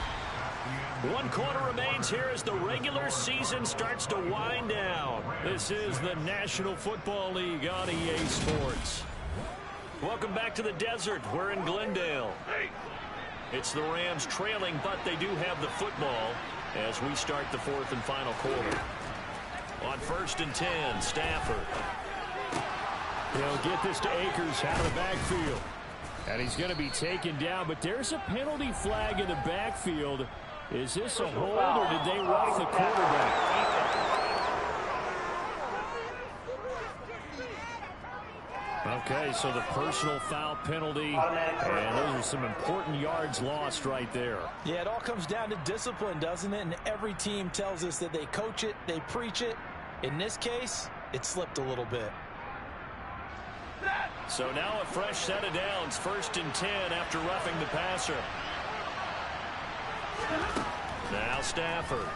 1 quarter remains here as the regular season starts to wind down. This is the National Football League on EA Sports. Welcome back to the desert. We're in Glendale. It's the Rams trailing, but they do have the football as we start the 4th and final quarter. On 1st and 10, Stafford. He'll get this to Akers out of the backfield. And he's going to be taken down, but there's a penalty flag in the backfield. Is this a hold, or did they rough the quarterback? Okay, so the personal foul penalty, and those are some important yards lost right there. Yeah, it all comes down to discipline, doesn't it? And every team tells us that they coach it, they preach it. In this case, it slipped a little bit. So now a fresh set of downs, 1st and 10 after roughing the passer. Now Stafford.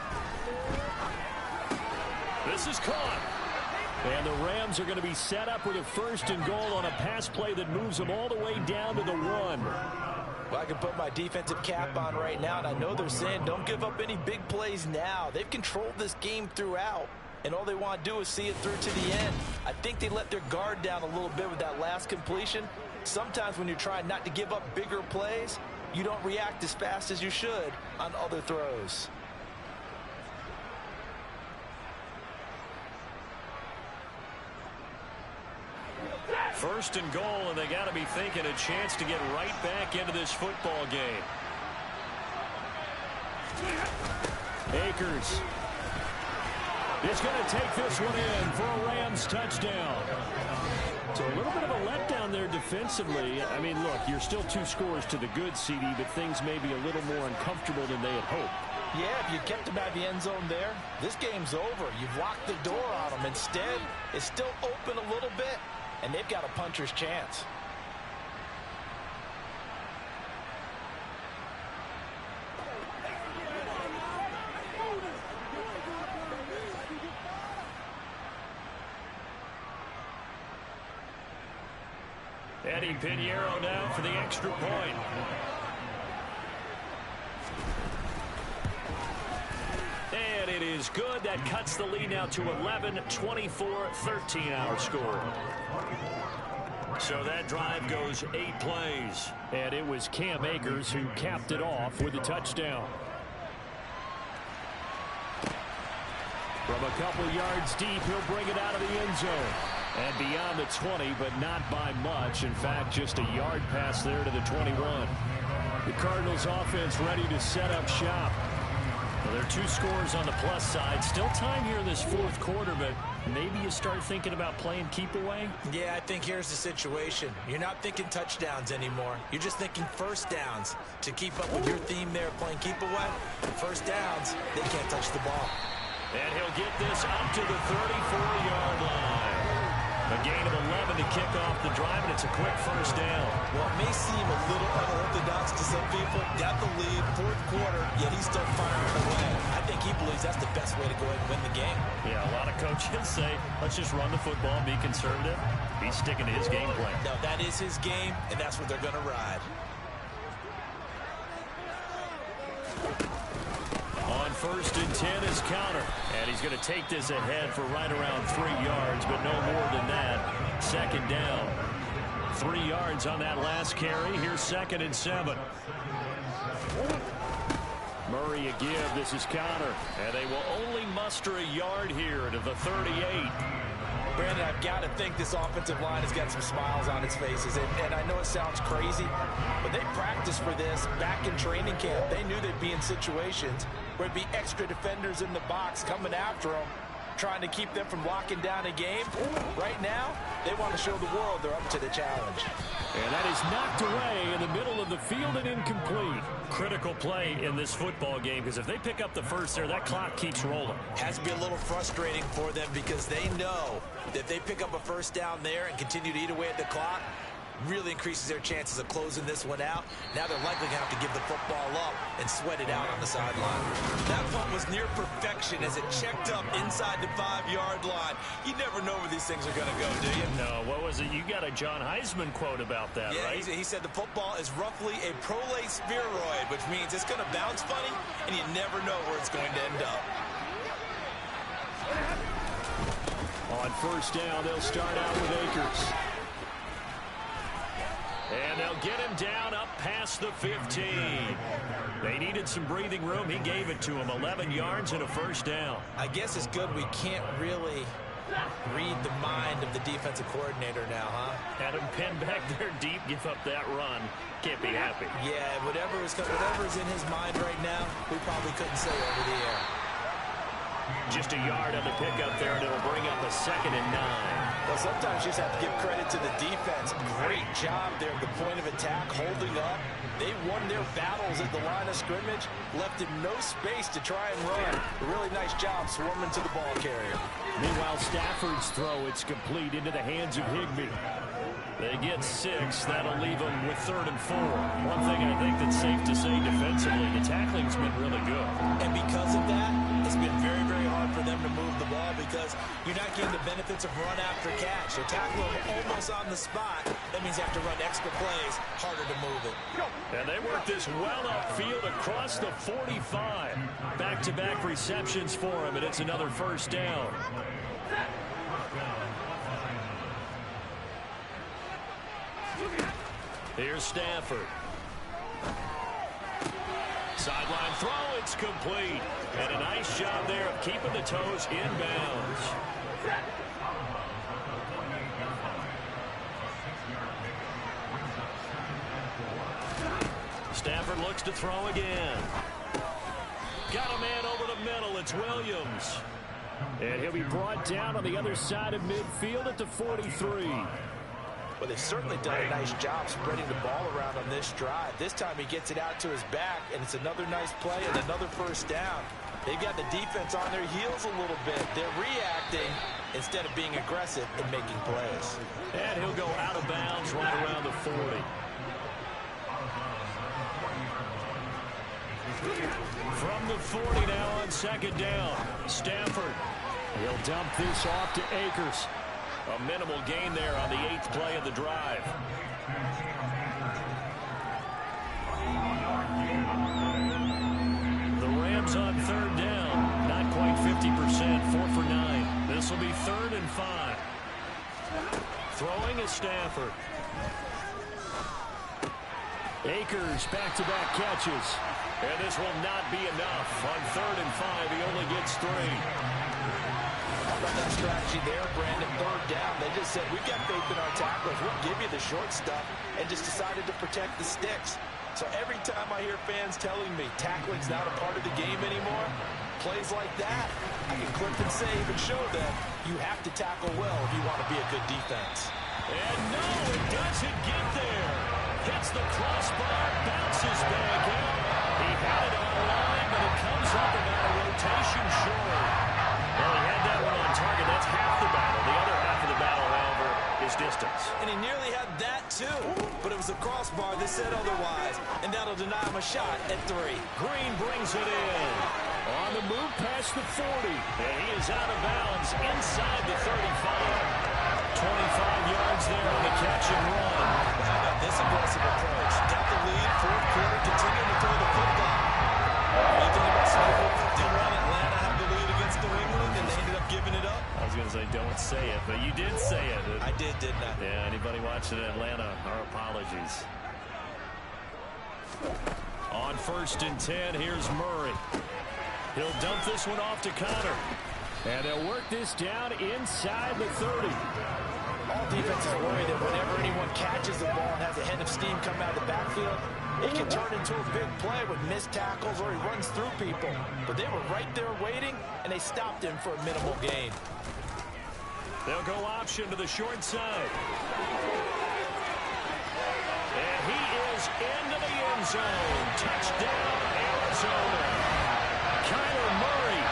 This is caught. And the Rams are going to be set up with a 1st and goal on a pass play that moves them all the way down to the 1. Well, I can put my defensive cap on right now, and I know they're saying don't give up any big plays now. They've controlled this game throughout, and all they want to do is see it through to the end. I think they let their guard down a little bit with that last completion. Sometimes when you're trying not to give up bigger plays, you don't react as fast as you should on other throws. First and goal, and they got to be thinking a chance to get right back into this football game. Akers is going to take this one in for a Rams touchdown. So a little bit of a letdown there defensively. I mean, look, you're still 2 scores to the good, CD, but things may be a little more uncomfortable than they had hoped. Yeah, if you kept them out of the end zone there, this game's over. You've locked the door on them. Instead, it's still open a little bit, and they've got a puncher's chance. Eddie Pinheiro now for the extra point. And it is good. That cuts the lead now to 11, 24-13 our score. So that drive goes 8 plays. And it was Cam Akers who capped it off with a touchdown. From a couple yards deep, he'll bring it out of the end zone. And beyond the 20, but not by much. In fact, just a yard pass there to the 21. The Cardinals offense ready to set up shop. Well, there are 2 scores on the plus side. Still time here in this 4th quarter, but maybe you start thinking about playing keep away? Yeah, I think here's the situation. You're not thinking touchdowns anymore. You're just thinking first downs. To keep up with your theme there, playing keep away, first downs, they can't touch the ball. And he'll get this up to the 34-yard line. A gain of 11 to kick off the drive, and it's a quick first down. Well, it may seem a little unorthodox to some people. Got the lead, 4th quarter, yet he's still firing away. I think he believes that's the best way to go ahead and win the game. Yeah, a lot of coaches say, let's just run the football and be conservative. He's sticking to his game plan. No, that is his game, and that's what they're going to ride. On 1st and 10 is counter. And he's going to take this ahead for right around 3 yards, but no more than that. 2nd down. 3 yards on that last carry. Here's 2nd and 7. Murray a give. This is counter. And they will only muster a yard here to the 38. Brandon, I've got to think this offensive line has got some smiles on its faces. And I know it sounds crazy, but they practiced for this back in training camp. They knew they'd be in situations where it'd be extra defenders in the box coming after them. trying to keep them from locking down a game. Right now, they want to show the world they're up to the challenge. And that is knocked away in the middle of the field and incomplete. Critical play in this football game, because if they pick up the first there, that clock keeps rolling. Has to be a little frustrating for them because they know that if they pick up a first down there and continue to eat away at the clock, really increases their chances of closing this one out. Now they're likely going to have to give the football up and sweat it out on the sideline. That punt was near perfection as it checked up inside the 5-yard line. You never know where these things are going to go, do you? No, what was it? You got a John Heisman quote about that, right? Yeah, he said the football is roughly a prolate spheroid, which means it's going to bounce funny, and you never know where it's going to end up. On first down, they'll start out with Akers. And they'll get him down up past the 15. They needed some breathing room. He gave it to him. 11 yards and a first down. I guess it's good we can't really read the mind of the defensive coordinator now, huh? Had him pinned back there deep, give up that run. Can't be happy. Yeah, whatever's in his mind right now, we probably couldn't say over the air. Just a yard on the pickup there, and it'll bring up a 2nd and 9. Well, sometimes you just have to give credit to the defense. Great job there at the point of attack, holding up. They won their battles at the line of scrimmage, left him no space to try and run. A really nice job swarming to the ball carrier. Meanwhile, Stafford's throw, it's complete into the hands of Higbee. They get 6. That'll leave them with 3rd and 4. One thing I think that's safe to say defensively, the tackling's been really good. And because of that, it's been very, very hard for them to move the ball because you're not getting the benefits of run after catch. They're tackling almost on the spot. That means they have to run extra plays, harder to move it. And they work this well upfield across the 45. Back-to-back receptions for him, and it's another first down. Here's Stafford. Sideline throw, it's complete. And a nice job there of keeping the toes inbounds. Stafford looks to throw again. Got a man over the middle. It's Williams. And he'll be brought down on the other side of midfield at the 43. Well, they've certainly done a nice job spreading the ball around on this drive. This time he gets it out to his back, and it's another nice play and another first down. They've got the defense on their heels a little bit. They're reacting instead of being aggressive and making plays. And he'll go out of bounds right around the 40. From the 40 now on 2nd down. Stafford. He'll dump this off to Akers. A minimal gain there on the 8th play of the drive. The Rams on 3rd down. Not quite 50%. 4 for 9. This will be 3rd and 5. Throwing is Stafford. Akers back-to-back catches. And this will not be enough. On 3rd and 5, he only gets 3. How about that strategy there, Brandon? 3rd down. They just said, we've got faith in our tacklers. We'll give you the short stuff, and just decided to protect the sticks. So every time I hear fans telling me tackling's not a part of the game anymore, plays like that, I can clip and save and show them you have to tackle well if you want to be a good defense. And no, it doesn't get there. Hits the crossbar, bounces back out. He had it on the line, but it comes up about a rotation short. Well, he had that one on target. That's half the battle. The other half of the battle, however, is distance. And he nearly had that, too. But it was a crossbar that said otherwise. And that'll deny him a shot at 3. Green brings it in. On the move past the 40. And he is out of bounds inside the 35. 25 yards there on the catch and run. How about this aggressive approach? Got the lead, 4th quarter, continuing to throw the football. Anything about Super 51? Atlanta had the lead against New England, and they ended up giving it up. I was going to say, don't say it, but you did say it. I did, didn't I? Yeah, anybody watching Atlanta, our apologies. On 1st and 10, here's Murray. He'll dump this one off to Connor. And they'll work this down inside the 30. All defenses worry that whenever anyone catches the ball and has a head of steam come out of the backfield, It can turn into a big play with missed tackles or he runs through people. But they were right there waiting, and they stopped him for a minimal gain. They'll go option to the short side. And he is into the end zone. Touchdown, Arizona. Kyler Murray,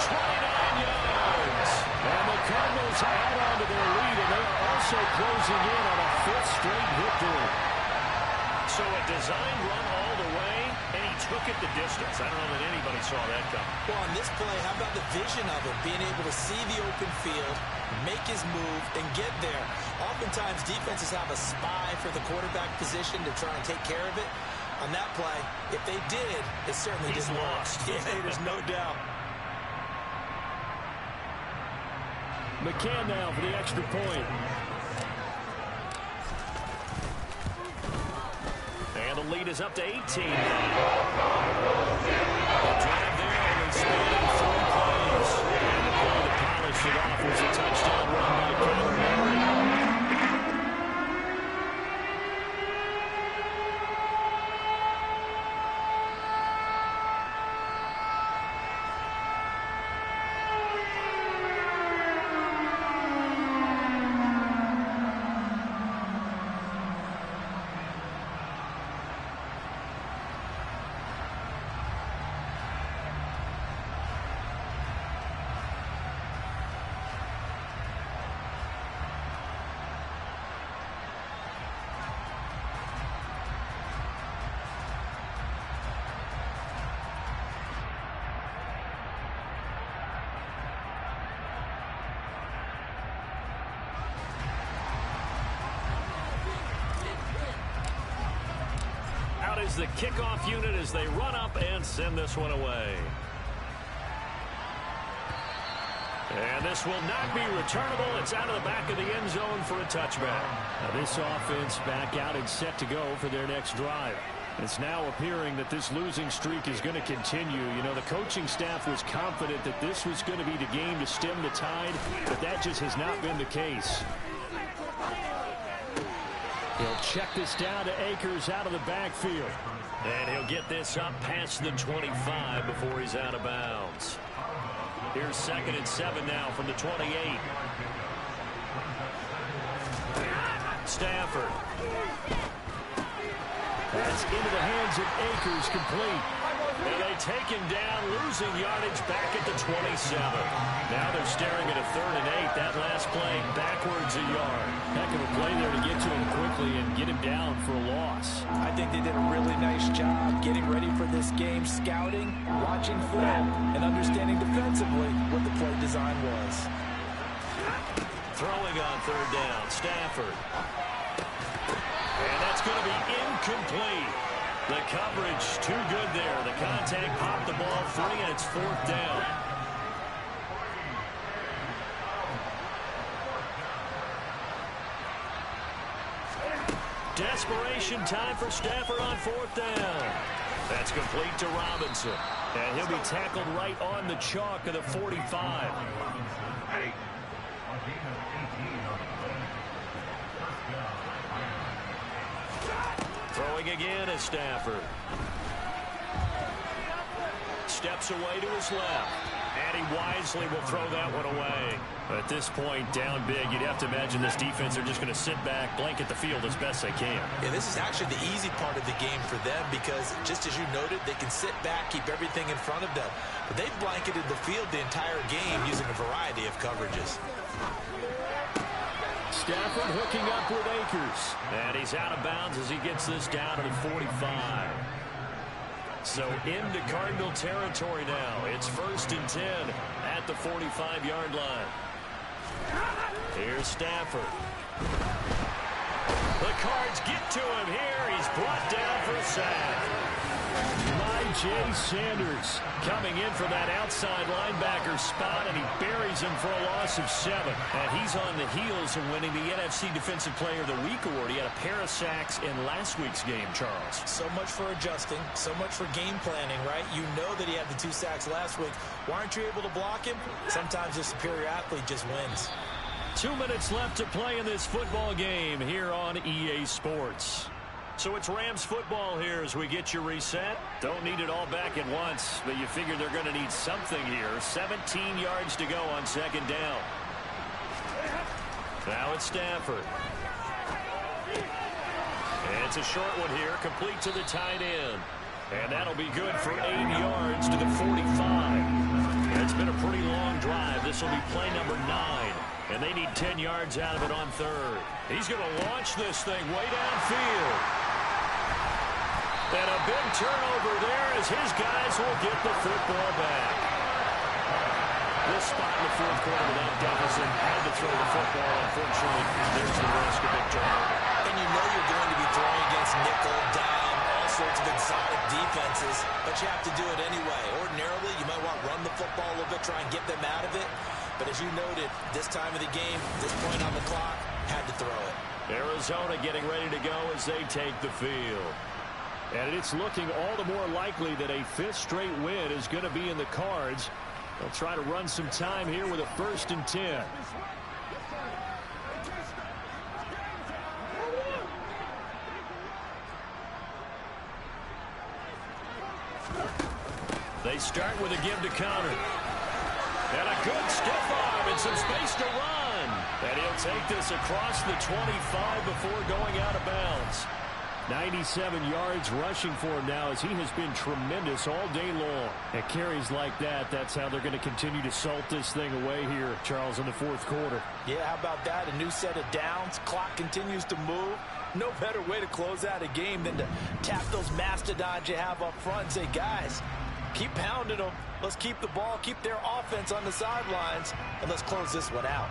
29 yards. And the Cardinals add on to their lead, and they're also closing in on a fifth straight victory. So a designed run all the way, and he took it the distance. I don't know that anybody saw that coming. Well, on this play, how about the vision of it? Being able to see the open field, make his move, and get there. Oftentimes, defenses have a spy for the quarterback position to try and take care of it. On that play, if they did, it certainly didn't work. Yeah, there's no doubt. McCann now for the extra point. And the lead is up to 18. The drive there, only spanning 3 plays. And the play that polished it off was a touchdown run by Kyler Murray. Is the kickoff unit as they run up and send this one away. And this will not be returnable. It's out of the back of the end zone for a touchback. Now this offense back out and set to go for their next drive. It's now appearing that this losing streak is going to continue. You know, the coaching staff was confident that this was going to be the game to stem the tide, but that just has not been the case. He'll check this down to Akers out of the backfield. And he'll get this up past the 25 before he's out of bounds. Here's 2nd and 7 now from the 28. Stafford. That's into the hands of Akers, complete. And they take him down, losing yardage back at the 27. Now they're staring at a 3rd and 8. That last play backwards a yard. Heck of a play there to get to him quickly and get him down for a loss. I think they did a really nice job getting ready for this game, scouting, watching film, and understanding defensively what the play design was. Throwing on 3rd down, Stafford. And that's going to be incomplete. The coverage too good there. The contact popped the ball free, and it's 4th down. Desperation time for Stafford on 4th down. That's complete to Robinson. And he'll be tackled right on the chalk of the 45. Throwing again is Stafford. Steps away to his left. And he wisely will throw that one away. At this point, down big, you'd have to imagine this defense are just going to sit back, blanket the field as best they can. Yeah, this is actually the easy part of the game for them because, just as you noted, they can sit back, keep everything in front of them. But they've blanketed the field the entire game using a variety of coverages. Stafford hooking up with Akers. And he's out of bounds as he gets this down to the 45. So into Cardinal territory now. It's 1st and 10 at the 45-yard line. Here's Stafford. The Cards get to him here. He's brought down for a sack. Jay Sanders coming in for that outside linebacker spot, and he buries him for a loss of 7. And he's on the heels of winning the NFC Defensive Player of the Week award. He had a pair of sacks in last week's game, Charles. So much for adjusting, so much for game planning, right? You know that he had the 2 sacks last week. Why aren't you able to block him? Sometimes the superior athlete just wins. 2 minutes left to play in this football game here on EA Sports. So it's Rams football here as we get you reset. Don't need it all back at once, but you figure they're going to need something here. 17 yards to go on second down. Now it's Stafford. It's a short one here, complete to the tight end. And that'll be good for 8 yards to the 45. It's been a pretty long drive. This will be play number 9. And they need 10 yards out of it on third. He's going to launch this thing way downfield. And a big turnover there as his guys will get the football back. This spot in the fourth quarter without deficit had to throw the football. Unfortunately, there's the risk of big turnover. And you know you're going to be throwing against nickel, dime, all sorts of exotic defenses, but you have to do it anyway. Ordinarily, you might want to run the football a little bit, try and get them out of it. But as you noted, this time of the game, this point on the clock, had to throw it. Arizona getting ready to go as they take the field. And it's looking all the more likely that a 5th straight win is going to be in the cards. They'll try to run some time here with a 1st and 10. They start with a give to counter. And a good stiff arm and some space to run. And he'll take this across the 25 before going out of bounds. 97 yards rushing for him now as he has been tremendous all day long. At carries like that, that's how they're going to continue to salt this thing away here, Charles, in the fourth quarter. Yeah, how about that? A new set of downs. Clock continues to move. No better way to close out a game than to tap those mastodons you have up front and say, guys, keep pounding them. Let's keep the ball, keep their offense on the sidelines, and let's close this one out.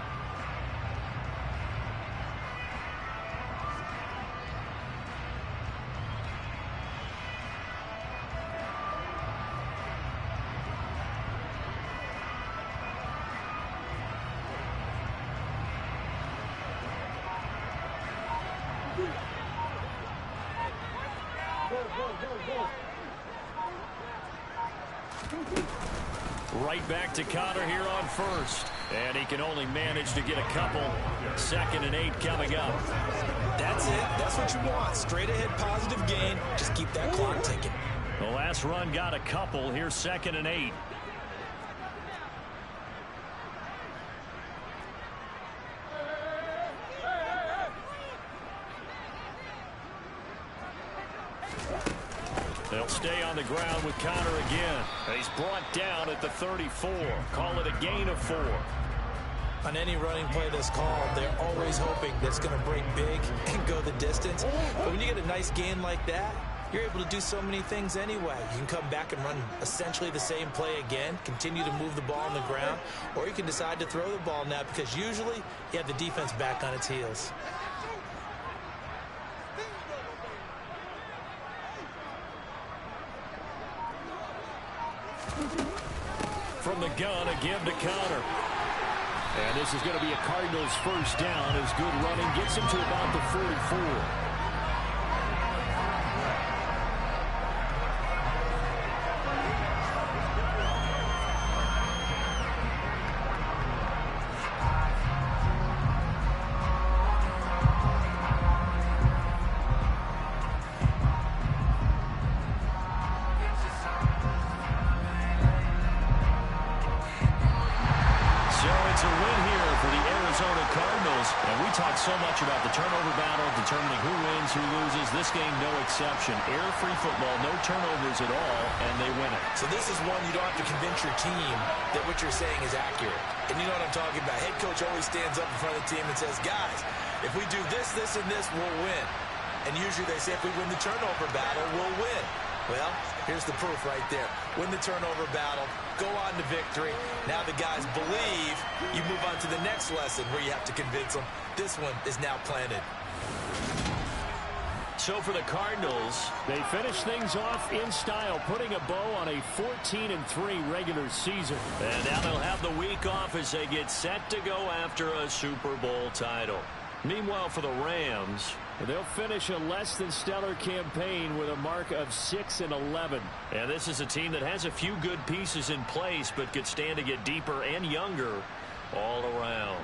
Right back to Connor here on first. And he can only manage to get a couple. 2nd and 8 coming up. That's it. That's what you want. Straight ahead positive gain. Just keep that clock ticking. The last run got a couple. Here's 2nd and 8. They'll stay on the ground with Connor again. He's brought down at the 34. Call it a gain of 4. On any running play that's called, they're always hoping that's going to break big and go the distance. But when you get a nice gain like that, you're able to do so many things anyway. You can come back and run essentially the same play again, continue to move the ball on the ground, or you can decide to throw the ball now because usually you have the defense back on its heels. From the gun, a give to Connor. And this is going to be a Cardinals first down as good running gets him to about the 44. So much about the turnover battle, determining who wins, who loses. This game, no exception. Error-free football, no turnovers at all, and they win it. So this is one you don't have to convince your team that what you're saying is accurate. And you know what I'm talking about. Head coach always stands up in front of the team and says, guys, if we do this, this, and this, we'll win. And usually they say if we win the turnover battle, we'll win. Well, here's the proof right there. Win the turnover battle, go on to victory. Now the guys believe. You move on to the next lesson where you have to convince them. This one is now planted. So for the Cardinals, they finish things off in style, putting a bow on a 14-3 regular season. And now they'll have the week off as they get set to go after a Super Bowl title. Meanwhile, for the Rams, they'll finish a less than stellar campaign with a mark of 6-11. And this is a team that has a few good pieces in place, but could stand to get deeper and younger all around.